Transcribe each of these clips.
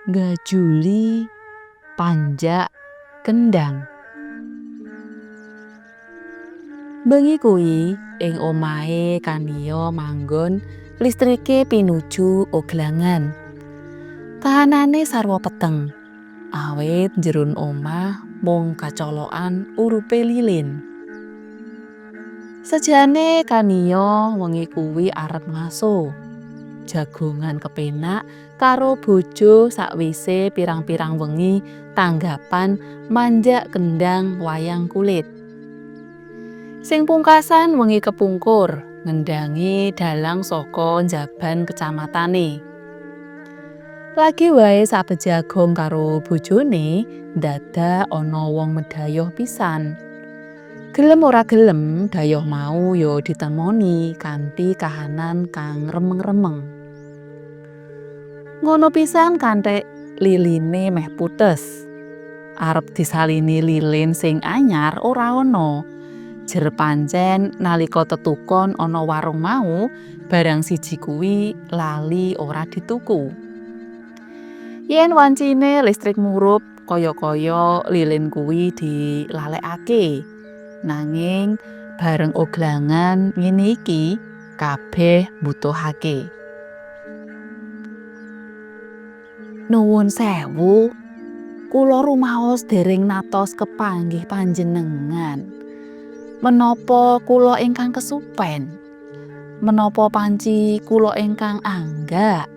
Ngajuli panjak kendang. Bengi kuwi ing omahe Kaniya manggon listrike pinuju oglangan. Kahanane sarwa peteng, awit njeron omah mung kacolokan urupe lilin. Sejane Kaniya wengi kuwi arep ngaso. Jagongan kepenak karo bojo sakwise pirang-pirang wengi tanggapan manjak kendang wayang kulit. Sing pungkasan wengi kepungkur ngendangi dalang saka njaban kecamatane. Lagi wae sabejagong karo bojone dadak ana wong medhayoh pisan. Gelem ora gelem dayoh mau ya ditemoni kanthi kahanan kang remeng-remeng. Ngono pisan kanthek liline meh putus. Arep disalini lilin sing anyar ora ana. Jer pancen nalika tetukon ana warung mau, barang siji kuwi lali ora dituku. Yen wancine listrik murup, kaya-kaya lilin kuwi dilalekake. Nanging bareng oglangan ngene iki kabeh mbutuhake. Nuwun sewu, kula rumaos dereng natos kepanggih panjenengan. Menapa kula ingkang kesupen? Menapa panci kula ingkang anggak?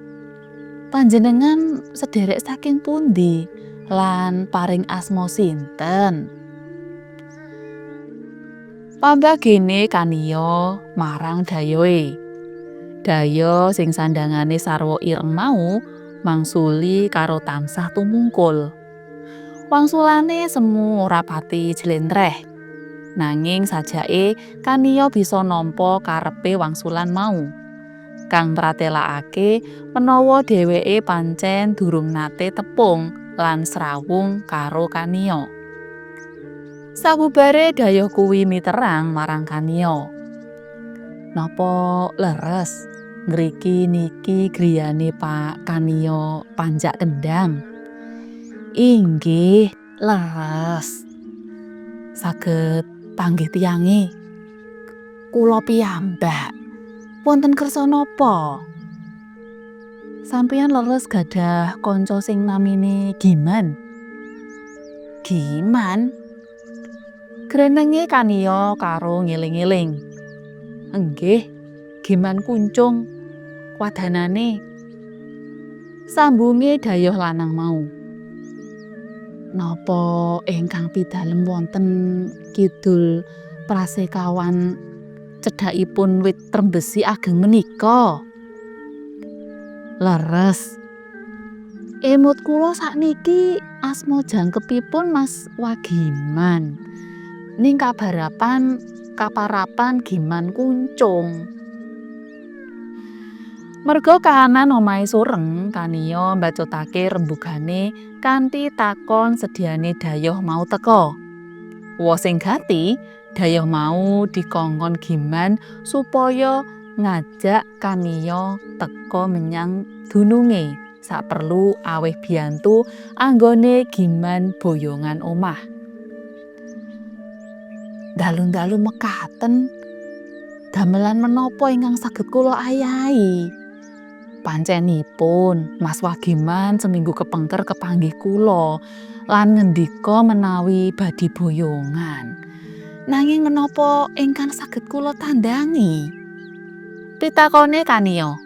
Panjenengan sederek saking pundi lan paring asma sinten? Pambagene Kaniya marang dayohe. Dayo sing sandangane sarwa ireng mau mangsuli karo tansah tumungkul. Wangsulane semu ora pati jlentreh. Nanging sajake Kaniya bisa nampa karepe wangsulan mau. Kang pratelakake menawa dheweke pancen durung nate tepung lan srawung karo Kaniya. Sabubare dayoh kuwi miterang marang Kaniya. Napa leres ngriki niki griyane Pak Kaniya panjak kendang? Inggih, leres. Saged panggih tiyange. Kula piyambak. Wonten kersa napa? Sampeyan leres gadah kanca sing namine Giman. Giman? Grenenge Kaniya karo ngiling-iling. Enggih, Giman kuncung. Wadanane. Sambunge dayoh lanang mau. Napa ingkang pidalem wonten kidul Prasekawan cedhakipun wit trembesi ageng menika? Leres. Emut kula sakniki asma jangkepipun Mas Wagiman. Ning kaparapan Giman kuncung. Merga kahanan omahe sureng, Kaniya mbacutake rembugane kanthi takon sediane dayoh mau teka. Wa sing gati, dayoh mau dikongkon Giman supaya ngajak Kaniya teka menyang dununge saperlu aweh biyantu anggone Giman boyongan omah. Dalu-dalu mekaten, damelan menapa ingkang saged kula ayahi? Pancenipun Mas Wagiman seminggu kepengker kepanggih kula lan ngendika menawi badhe boyongan. Nanging menapa ingkang saged kula tandhangi? Pitakone Kaniya.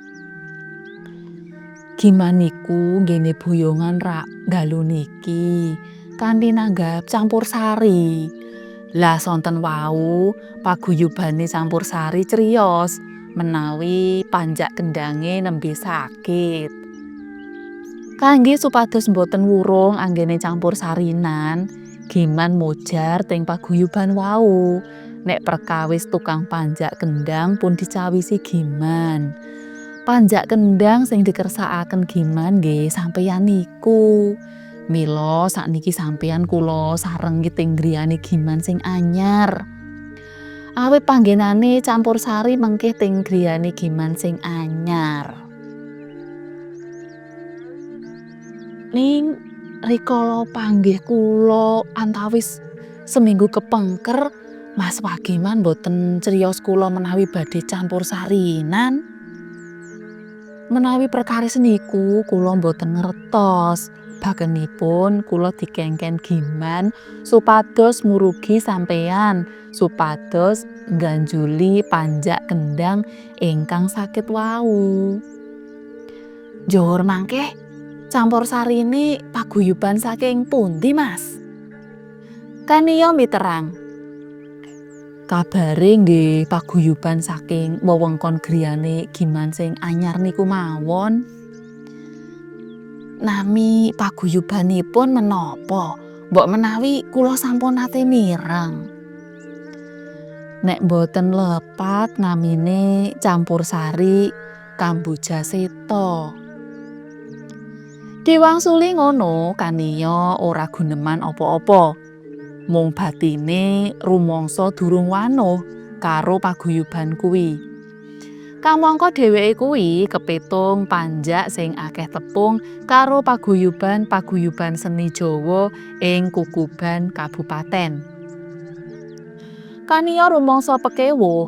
Giman niku nggene boyongan rak dalu niki kanthi nanggap campursari. Lah sonten wau paguyubane campursari criyos menawi panjak kendange nembe sakit. Kangge supados mboten wurung anggene campursarinan, Giman mojar teng paguyuban wau. Nek perkawis tukang panjak kendang pun dicawisi Giman. Panjak kendang sing dikersakaken Giman nggih sampeyan niku. Mila sakniki sampeyan kula sarengi teng griyane Giman sing anyar. Awit panggenane campursari mengkih teng griyane Giman sing anyar. Ning rikala panggih kula antawis seminggu kepengker, Mas Pagiman boten criyos kula menawi badhe campur sarinan. Menawi perkawis niku kula boten ngertos. Bagenipun kula dikengken Giman supados murugi sampeyan, supados ngganjuli panjak kendang ingkang sakit wau. Njohor mangke campur sarine paguyuban saking pundi, Mas? Kaniya miterang. Kabare nggih paguyuban saking wewengkon griyane Giman sing anyar niku mawon. Nami paguyubanipun menapa? Mbok menawi kula sampun nate mireng. Nek boten lepat namine Campursari Kamboja Seta. Diwangsuli ngono kaniya ora guneman apa-apa. Mung batine rumangsa durung wanuh karo paguyuban kuwi. Kamangka dheweke kuwi kepitung panjak sing akeh tepung karo paguyuban seni Jawa ing Kukuban Kabupaten. Kaniya rumangsa pekewuh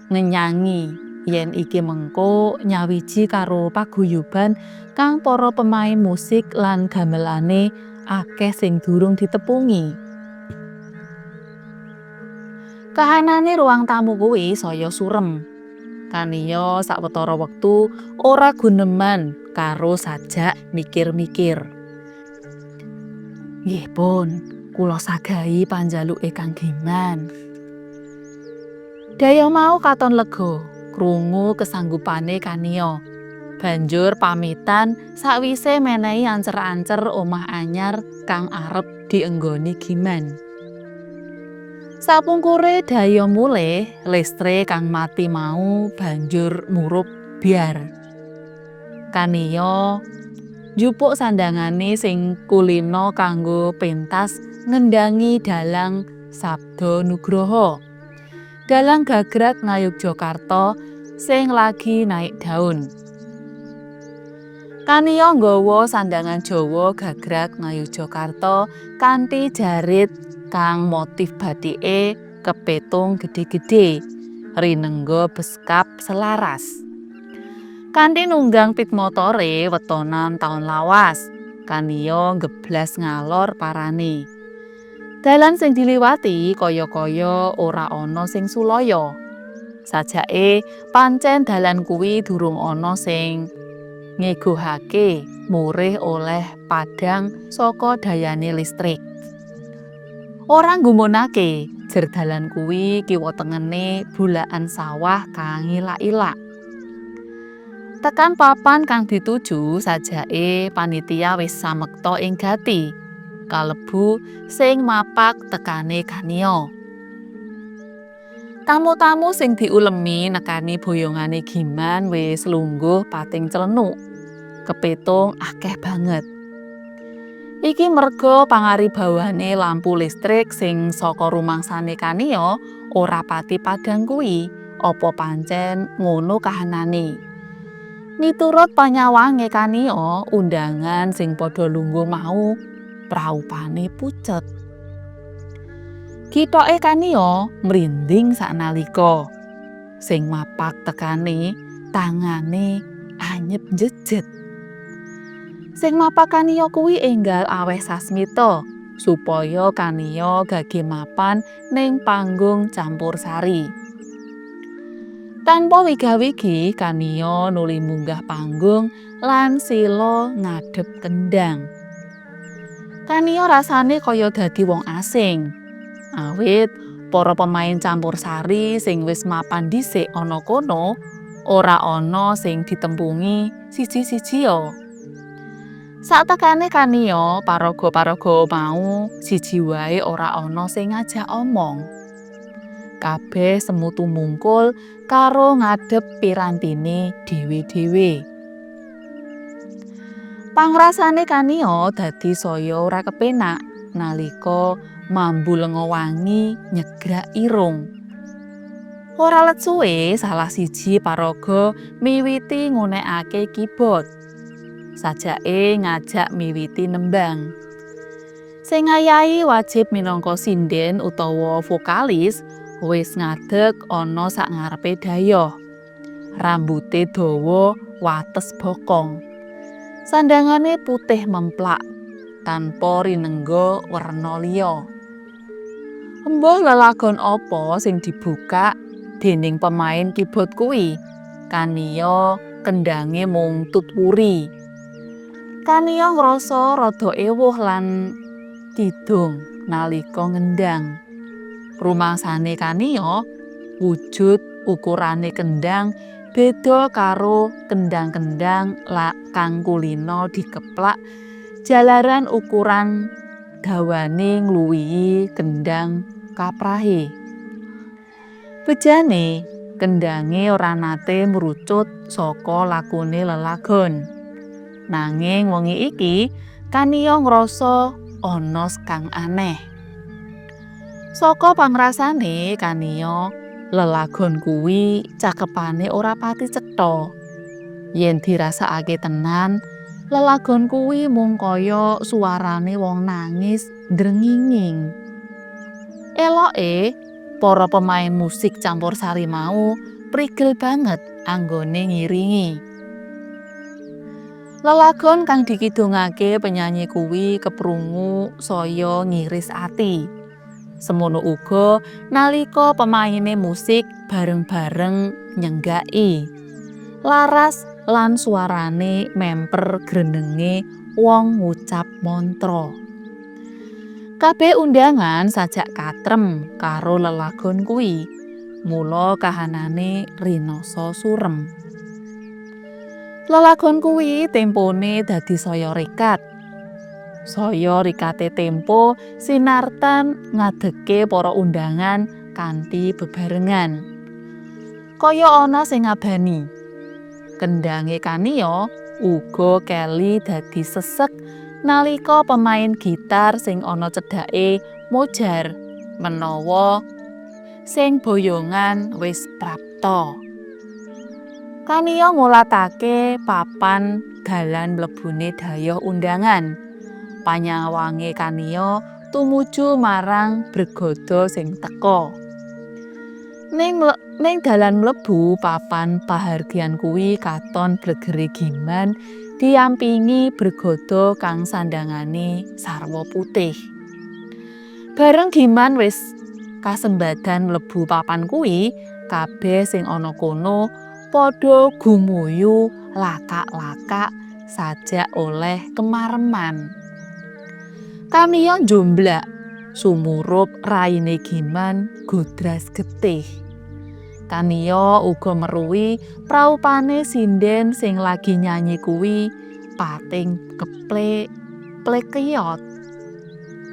ngenyangi yen iki mengko nyawiji karo paguyuban kang para pemain musik lan gamelane akeh sing durung ditepungi. Kahanane ruang tamu kuwi saya surem. Kaniya sawetara wektu ora guneman karo sajak mikir-mikir. Nggih pun, kula sagahi panjaluke Kang Giman. Daya mau katon lega krungu kesanggupane kaniya. Banjur pamitan sakwise menehi ancer-ancer omah anyar kang arep dienggoni Giman. Sapungkure daya mulih listrik kang mati mau banjur murup biar. Kaniya njupuk sandangane sing kulina kanggo pentas ngendangi dalang Sabda Nugroho. Dalang gagrag Ngayogyakarta sing lagi naik daun. Kaniya nggawa sandangan Jawa gagrag Ngayogyakarta kanthi jarit kang motif batike kepitung gedhe-gedhe, rinengga beskap selaras. Kanthi nunggang pit motore wetonan taun lawas, kaniya ngeblas ngalor parane. Dalan sing diliwati kaya-kaya ora ana sing sulaya. Sajake pancen dalan kuwi durung ana sing ngegohake murih oleh padhang saka dayane listrik. Ora nggumunake jer dalan kuwi kiwa tengene bulakan sawah kang ilak-ilak. Tekan papan kang dituju sajake panitia wis samekta ing gati, kalebu sing mapak tekane kaniya. Tamu-tamu sing diulemi nekani boyongane Giman wis lungguh pating clenuk. Kepitung akeh banget. Iki merga pangaribawane lampu listrik sing saka rumangsane kaniya ora pati padhang kuwi, apa pancen ngono kahanane. Miturut panyawange kaniya, undangan sing padha lungguh mau praupane pucet. Kithoke kaniya mrinding saknalika. Sing mapak tekane tangane anyep jejet. Sing mapak kaniya kuwi enggal aweh sasmita supaya kaniya gage mapan ning panggung Campursari. Tanpa wigah-wigi kaniya nuli munggah panggung lan sila ngadhep kendang. Kaniya rasane kaya dadi wong asing. Awit para pemain Campursari sing wis mapan dhisik ana kono ora ana sing ditempungi siji-sijia. Satekane kaniya paraga-paraga mau siji wae ora ana sing ngajak omong. Kabeh semu tumungkul karo ngadhep pirantine dhewe-dhewe. Pangrasane kaniya dadi saya ora kepenak nalika mambu lenga wangi nyegrak irung. Ora let suwe salah siji paraga miwiti ngunekake keyboard. sajake ngajak miwiti nembang. Sing ngayahi wajib minangka sinden utawa vokalis wis ngadeg ana sak ngarepe dhayoh. Rambute dawa wates bokong. Sandhangane putih memplak tanpa rinengga werna liya. Embuh lelagon apa sing dibuka dening pemain keyboard kuwi? Kaniya kendhange mung tutwuri. Kaniya ngrasa rada ewuh lan kidung nalika ngendhang. Rumangsane Kaniya wujud ukurane kendhang beda karo kendhang-kendhang kang kulina dikeplak jalaran ukuran dawane ngluwihi kendhang kaprahe. Bejane kendhange ora nate mrucut saka lakune lelagon. Nanging wengi iki Kaniya ngrasa ana kang aneh. Saka pangrasane Kaniya lelagon kuwi cakepane ora pati cetha. Yen dirasakake tenan, lelagon kuwi mung kaya suarane wong nangis ndrenginging. Eloke para pemain musik campursari mau prigel banget anggone ngiringi. Lelagon kang dikidungake penyanyi kuwi keprungu saya ngiris ati. Semono uga nalika pemaine musik bareng-bareng nyenggaki. Laras lan suarane memper grenenge wong ngucap mantra. Kabeh undangan sajak katrem karo lelagon kuwi. Mula kahanane rinasa surem. Lelagon kuwi tempone dadi saya rikat. Saya rikate tempo sinartan ngadeke para undangan kanthi bebarengan. Kaya ana sing ngabani. Kendhange Kaniya uga keli dadi sesek nalika pemain gitar sing ana cedhake mojar menawa sing boyongan wis prapta. Kaniya mulatake papan dalan mlebune dhayoh undangan. Panyawange Kaniya tumuju marang bregada sing teka. Ning dalan mlebu papan pahargyan kuwi katon blegere Giman diampingi bregada kang sandhangane sarwa putih. Bareng Giman wis kasembadan mlebu papan kuwi, kabeh sing ana kono padha gumuyu lakak-lakak sajak oleh kemareman. Kaniya njomblak sumurup raine Giman godras getih. Kaniya uga meruhi praupane sinden sing lagi nyanyi kuwi pating keplek-plekiyot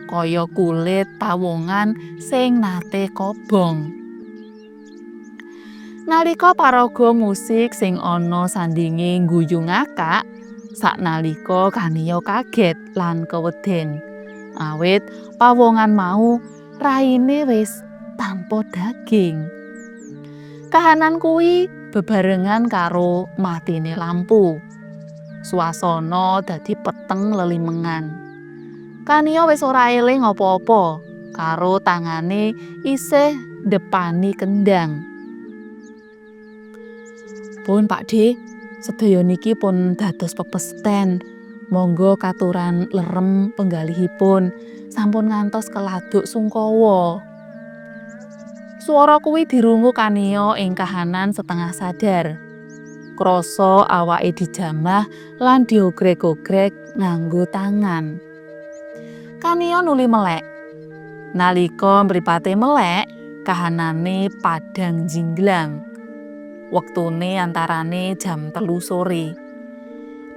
kaya kulit pawongan sing nate kobong. Nalika paraga musik sing ana sandinge ngguyu ngakak, saknalika Kaniya kaget lan keweden. Awit pawongan mau raine wis tanpa daging. Kahanan kuwi bebarengan karo matine lampu. Swasana dadi peteng lelimengan. Kaniya wis ora eling apa-apa karo tangane isih ndepani kendhang. Pun Pakde, sedaya niki pun dados pepesten. Monggo katuran lerem penggalihipun, sampun ngantos keladuk sungkawa. Swara kuwi dirungu Kaniya ing kahanan setengah sadar. Krasa awake dijamah lan diogrek-ogrek nganggo tangan. Kaniya nuli melek. Nalika mripate melek, kahanane padhang jinglang. Wektune antarane jam 3 sore.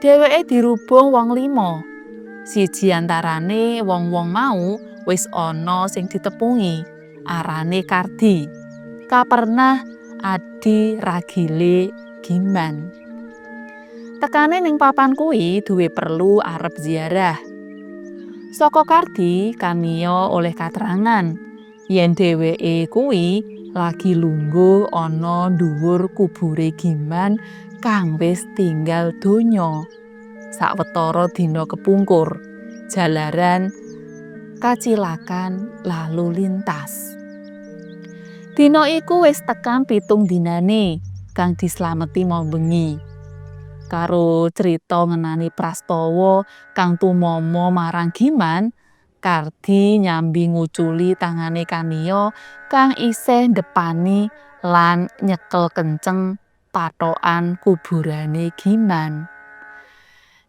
Dheweke dirubung wong 5. Siji antarane wong-wong mau wis ana sing ditepungi, arane Kardi. Kapernah adi ragile Giman. Tekane ning papan kuwi duwe perlu arep ziarah. Saka Kardi Kaniya oleh katerangan yen dheweke kuwi lagi lungguh ana dhuwur kubure Giman kang wis tinggal donya. sawetara dina kepungkur jalaran kacilakan lalu lintas. Dina iku wis tekan 7 dinane kang dislameti mau bengi. Karo crita ngenani prastawa kang tumama marang Giman, Kardi nyambi nguculi tangane Kania kang isih ndepani lan nyekel kenceng pathokan kuburane Giman.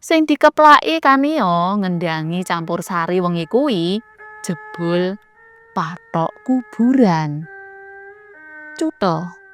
Sing dikeplaki Kania ngendhangi campursari wengi kuwi jebul pathok kuburan. Cutha.